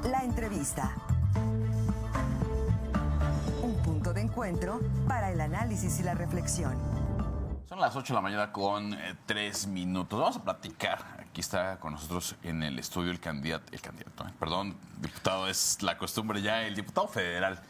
La entrevista. Un punto de encuentro para el análisis y la reflexión. Son las 8 de la mañana con 3 minutos. Vamos a platicar. Aquí está con nosotros en el estudio el candidato, diputado, es la costumbre ya, el diputado federal,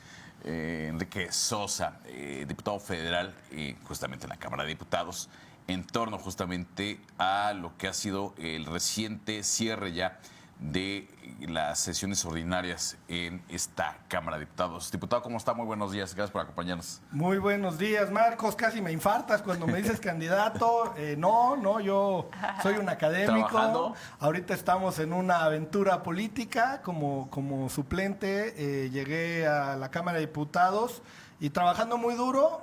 Enrique Sosa, diputado federal justamente en la Cámara de Diputados, en torno justamente a lo que ha sido el reciente cierre ya de las sesiones ordinarias en esta Cámara de Diputados. Diputado, ¿cómo está? Muy buenos días, gracias por acompañarnos. Muy buenos días, Marcos. Casi me infartas cuando me dices candidato. No, yo soy un académico. ¿Trabajando? Ahorita estamos en una aventura política como suplente. Llegué a la Cámara de Diputados y trabajando muy duro.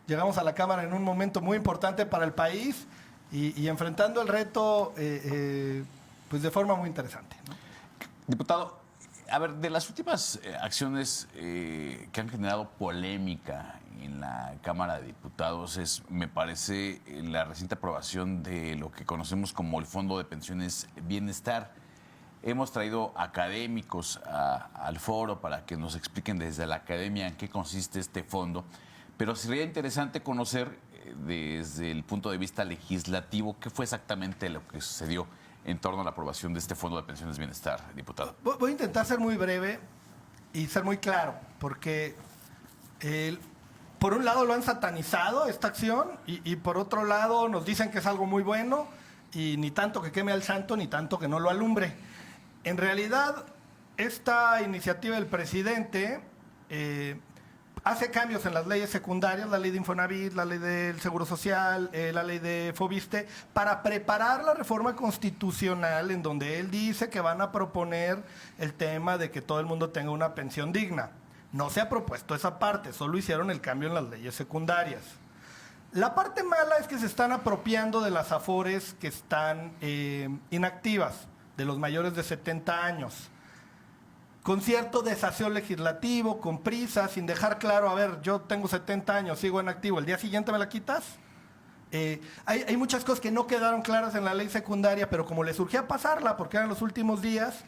Llegamos a la Cámara en un momento muy importante para el país y enfrentando el reto pues de forma muy interesante, ¿no? Diputado, a ver, de las últimas acciones que han generado polémica en la Cámara de Diputados me parece, la reciente aprobación de lo que conocemos como el Fondo de Pensiones Bienestar. Hemos traído académicos al foro para que nos expliquen desde la academia en qué consiste este fondo, pero sería interesante conocer desde el punto de vista legislativo qué fue exactamente lo que sucedió en torno a la aprobación de este Fondo de Pensiones Bienestar, diputado. Voy a intentar ser muy breve y ser muy claro, porque por un lado lo han satanizado esta acción y por otro lado nos dicen que es algo muy bueno y ni tanto que queme al santo ni tanto que no lo alumbre. En realidad, esta iniciativa del presidente hace cambios en las leyes secundarias, la ley de Infonavit, la ley del Seguro Social, la ley de Fobiste, para preparar la reforma constitucional en donde él dice que van a proponer el tema de que todo el mundo tenga una pensión digna. No se ha propuesto esa parte, solo hicieron el cambio en las leyes secundarias. La parte mala es que se están apropiando de las afores que están inactivas, de los mayores de 70 años. Con cierto desaseo legislativo, con prisa, sin dejar claro, a ver, yo tengo 70 años, sigo en activo, ¿el día siguiente me la quitas? Hay muchas cosas que no quedaron claras en la ley secundaria, pero como le surgía pasarla, porque eran los últimos días,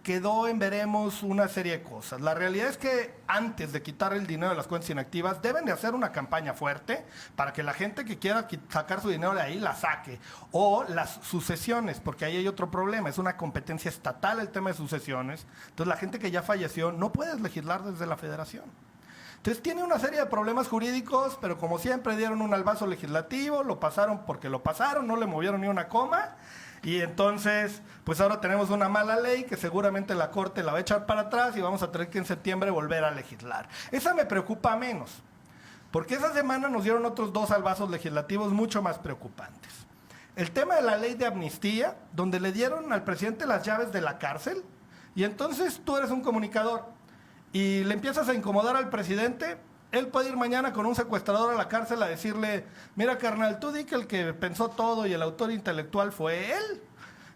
quedó en veremos una serie de cosas. La realidad es que antes de quitar el dinero de las cuentas inactivas, deben de hacer una campaña fuerte para que la gente que quiera sacar su dinero de ahí la saque. O las sucesiones, porque ahí hay otro problema, es una competencia estatal el tema de sucesiones. Entonces la gente que ya falleció no puede legislar desde la federación. Entonces tiene una serie de problemas jurídicos, pero como siempre dieron un albazo legislativo, lo pasaron porque lo pasaron, no le movieron ni una coma. Y entonces, pues ahora tenemos una mala ley que seguramente la Corte la va a echar para atrás y vamos a tener que en septiembre volver a legislar. Esa me preocupa menos, porque esa semana nos dieron otros 2 albazos legislativos mucho más preocupantes. El tema de la ley de amnistía, donde le dieron al presidente las llaves de la cárcel, y entonces tú eres un comunicador y le empiezas a incomodar al presidente. Él puede ir mañana con un secuestrador a la cárcel a decirle, mira carnal, tú di que el que pensó todo y el autor intelectual fue él.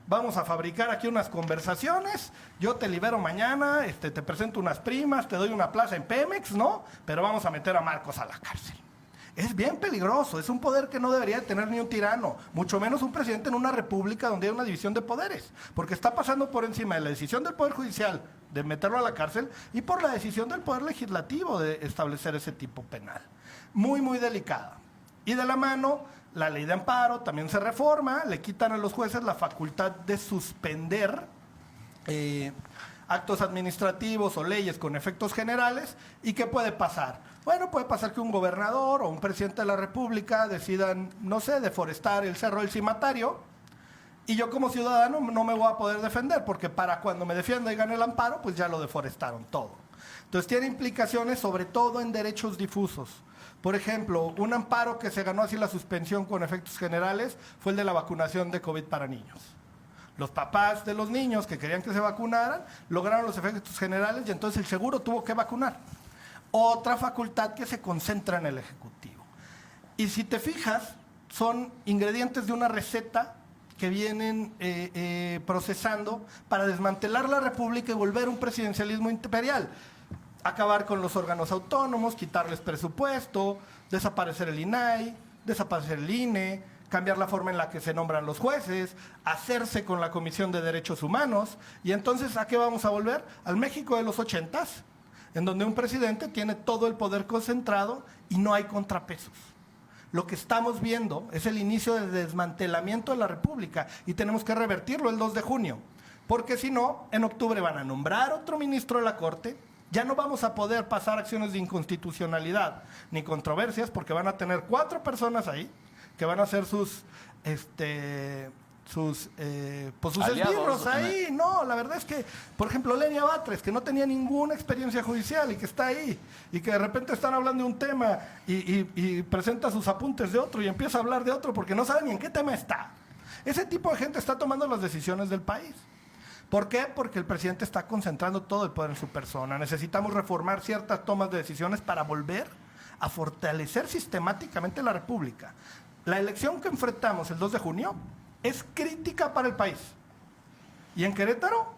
Vamos a fabricar aquí unas conversaciones, yo te libero mañana, te presento unas primas, te doy una plaza en Pemex, ¿no? Pero vamos a meter a Marcos a la cárcel. Es bien peligroso, es un poder que no debería tener ni un tirano, mucho menos un presidente en una república donde hay una división de poderes, porque está pasando por encima de la decisión del Poder Judicial de meterlo a la cárcel y por la decisión del Poder Legislativo de establecer ese tipo penal. Muy, muy delicada. Y de la mano, la ley de amparo también se reforma, le quitan a los jueces la facultad de suspender actos administrativos o leyes con efectos generales. ¿Y qué puede pasar? Bueno, puede pasar que un gobernador o un presidente de la República decidan, no sé, deforestar el Cerro del Cimatario, y yo como ciudadano no me voy a poder defender, porque para cuando me defienda y gane el amparo, pues ya lo deforestaron todo. Entonces tiene implicaciones sobre todo en derechos difusos. Por ejemplo, un amparo que se ganó así la suspensión con efectos generales fue el de la vacunación de COVID para niños. Los papás de los niños que querían que se vacunaran lograron los efectos generales y entonces el seguro tuvo que vacunar. Otra facultad que se concentra en el Ejecutivo. Y si te fijas, son ingredientes de una receta que vienen procesando para desmantelar la República y volver un presidencialismo imperial. Acabar con los órganos autónomos, quitarles presupuesto, desaparecer el INAI, desaparecer el INE, cambiar la forma en la que se nombran los jueces, hacerse con la Comisión de Derechos Humanos. Y entonces, ¿a qué vamos a volver? Al México de los 80s, en donde un presidente tiene todo el poder concentrado y no hay contrapesos. Lo que estamos viendo es el inicio del desmantelamiento de la República y tenemos que revertirlo el 2 de junio. Porque si no, en octubre van a nombrar otro ministro de la Corte, ya no vamos a poder pasar acciones de inconstitucionalidad ni controversias porque van a tener 4 personas ahí que van a ser sus esbirros ahí. No, la verdad es que, por ejemplo, Lenia Batres, que no tenía ninguna experiencia judicial y que está ahí, y que de repente están hablando de un tema y presenta sus apuntes de otro y empieza a hablar de otro porque no sabe ni en qué tema está. Ese tipo de gente está tomando las decisiones del país. ¿Por qué? Porque el presidente está concentrando todo el poder en su persona. Necesitamos reformar ciertas tomas de decisiones para volver a fortalecer sistemáticamente la República. La elección que enfrentamos el 2 de junio es crítica para el país. Y en Querétaro,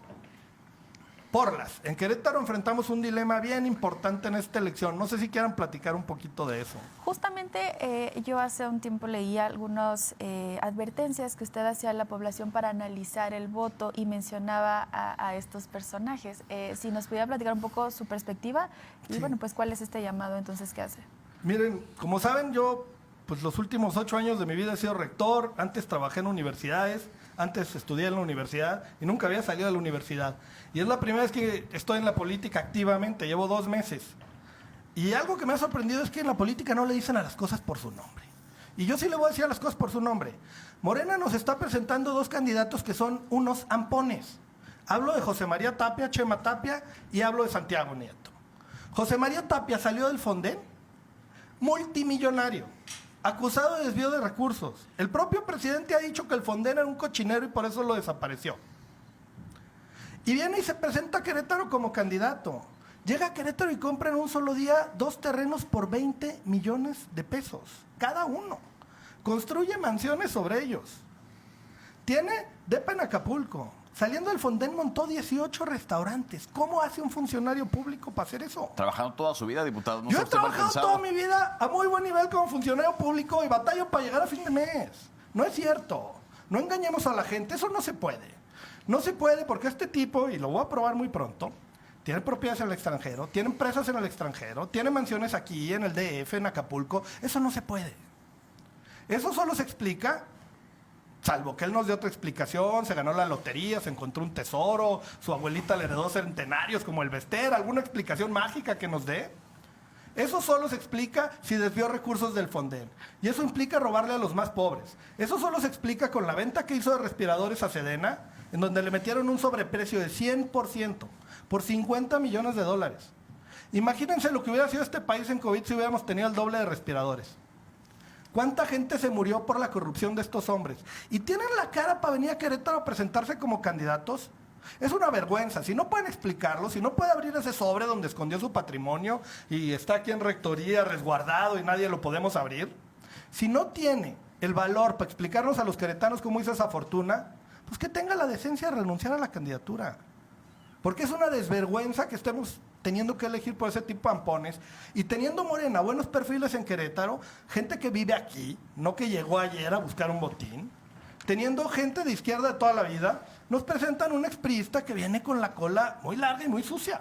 en Querétaro enfrentamos un dilema bien importante en esta elección. No sé si quieran platicar un poquito de eso. Justamente yo hace un tiempo leía algunas advertencias que usted hacía a la población para analizar el voto y mencionaba a estos personajes. Si nos pudiera platicar un poco su perspectiva y Sí. bueno, pues cuál es este llamado entonces que hace. Miren, como saben, yo pues los últimos 8 años de mi vida he sido rector. Antes trabajé en universidades, antes estudié en la universidad y nunca había salido de la universidad. Y es la primera vez que estoy en la política activamente, llevo 2 meses. Y algo que me ha sorprendido es que en la política no le dicen a las cosas por su nombre. Y yo sí le voy a decir a las cosas por su nombre. Morena nos está presentando 2 candidatos que son unos ampones. Hablo de José María Tapia, Chema Tapia, y hablo de Santiago Nieto. José María Tapia salió del Fonden multimillonario, acusado de desvío de recursos. El propio presidente ha dicho que el Fonden era un cochinero y por eso lo desapareció. Y viene y se presenta a Querétaro como candidato. Llega a Querétaro y compra en un solo día 2 terrenos por 20 millones de pesos, cada uno. Construye mansiones sobre ellos. Tiene depa en Acapulco. Saliendo del Fonden montó 18 restaurantes. ¿Cómo hace un funcionario público para hacer eso? Trabajando toda su vida, diputado. No Yo sé he usted mal trabajado pensado. toda mi vida a muy buen nivel como funcionario público y batallo para llegar a fin de mes. No es cierto. No engañemos a la gente. Eso no se puede. No se puede porque este tipo, y lo voy a probar muy pronto, tiene propiedades en el extranjero, tiene empresas en el extranjero, tiene mansiones aquí, en el DF, en Acapulco. Eso no se puede. Eso solo se explica, salvo que él nos dé otra explicación, se ganó la lotería, se encontró un tesoro, su abuelita le heredó centenarios como el Bester, alguna explicación mágica que nos dé. Eso solo se explica si desvió recursos del Fonden. Y eso implica robarle a los más pobres. Eso solo se explica con la venta que hizo de respiradores a Sedena, en donde le metieron un sobreprecio de 100% por 50 millones de dólares. Imagínense lo que hubiera sido este país en COVID si hubiéramos tenido el doble de respiradores. ¿Cuánta gente se murió por la corrupción de estos hombres? Y tienen la cara para venir a Querétaro a presentarse como candidatos. Es una vergüenza. Si no pueden explicarlo, si no puede abrir ese sobre donde escondió su patrimonio y está aquí en rectoría resguardado y nadie lo podemos abrir, si no tiene el valor para explicarnos a los queretanos cómo hizo esa fortuna, pues que tenga la decencia de renunciar a la candidatura. Porque es una desvergüenza que estemos teniendo que elegir por ese tipo de ampones y teniendo Morena buenos perfiles en Querétaro, gente que vive aquí, no que llegó ayer a buscar un botín, teniendo gente de izquierda de toda la vida, nos presentan un expriista que viene con la cola muy larga y muy sucia.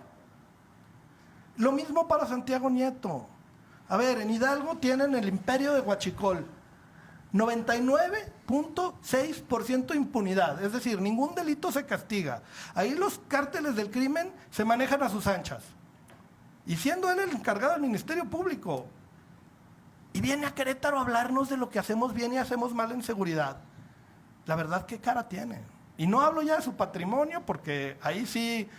Lo mismo para Santiago Nieto. A ver, en Hidalgo tienen el imperio de Huachicol. 99.6% impunidad, es decir, ningún delito se castiga. Ahí los cárteles del crimen se manejan a sus anchas. Y siendo él el encargado del Ministerio Público, y viene a Querétaro a hablarnos de lo que hacemos bien y hacemos mal en seguridad. La verdad, ¿qué cara tiene? Y no hablo ya de su patrimonio, porque ahí sí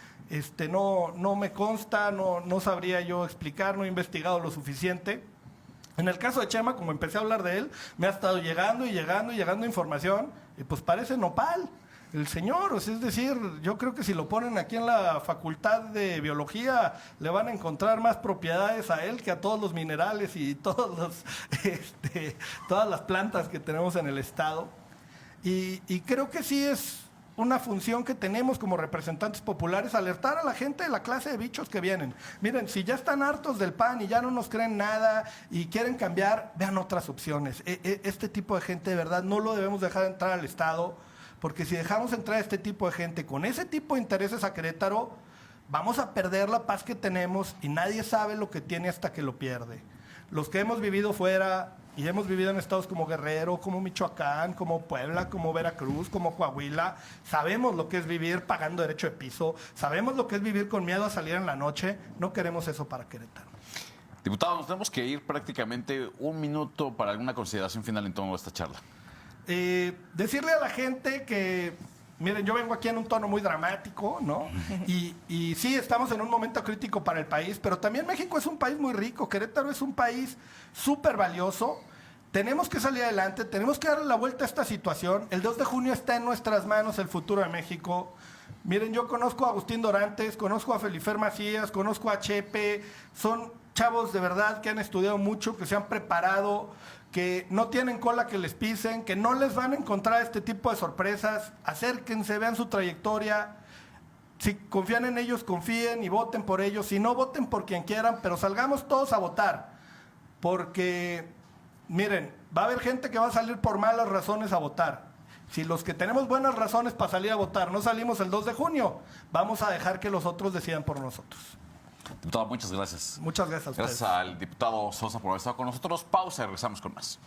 no me consta, no sabría yo explicar, no he investigado lo suficiente. En el caso de Chema, como empecé a hablar de él, me ha estado llegando información, y pues parece nopal el señor. O sea, es decir, yo creo que si lo ponen aquí en la Facultad de Biología, le van a encontrar más propiedades a él que a todos los minerales y todas las plantas que tenemos en el estado. Y creo que sí es una función que tenemos como representantes populares, alertar a la gente de la clase de bichos que vienen. Miren, si ya están hartos del PAN y ya no nos creen nada y quieren cambiar, vean otras opciones. Este tipo de gente de verdad no lo debemos dejar entrar al Estado, porque si dejamos entrar a este tipo de gente con ese tipo de intereses a Querétaro, vamos a perder la paz que tenemos y nadie sabe lo que tiene hasta que lo pierde. Los que hemos vivido fuera y hemos vivido en estados como Guerrero, como Michoacán, como Puebla, como Veracruz, como Coahuila, sabemos lo que es vivir pagando derecho de piso, sabemos lo que es vivir con miedo a salir en la noche. No queremos eso para Querétaro. Diputado, nos tenemos que ir prácticamente un minuto para alguna consideración final en torno a esta charla. Decirle a la gente que, miren, yo vengo aquí en un tono muy dramático, ¿no? Y sí, estamos en un momento crítico para el país, pero también México es un país muy rico, Querétaro es un país súper valioso. Tenemos que salir adelante, tenemos que darle la vuelta a esta situación. El 2 de junio está en nuestras manos el futuro de México. Miren, yo conozco a Agustín Dorantes, conozco a Felifer Macías, conozco a Chepe, son chavos de verdad que han estudiado mucho, que se han preparado, que no tienen cola que les pisen, que no les van a encontrar este tipo de sorpresas. Acérquense, vean su trayectoria. Si confían en ellos, confíen y voten por ellos. Si no, voten por quien quieran, pero salgamos todos a votar. Porque, miren, va a haber gente que va a salir por malas razones a votar. Si los que tenemos buenas razones para salir a votar no salimos el 2 de junio, vamos a dejar que los otros decidan por nosotros. Diputado, muchas gracias. Muchas gracias a ustedes. Gracias al diputado Sosa por haber estado con nosotros. Pausa y regresamos con más.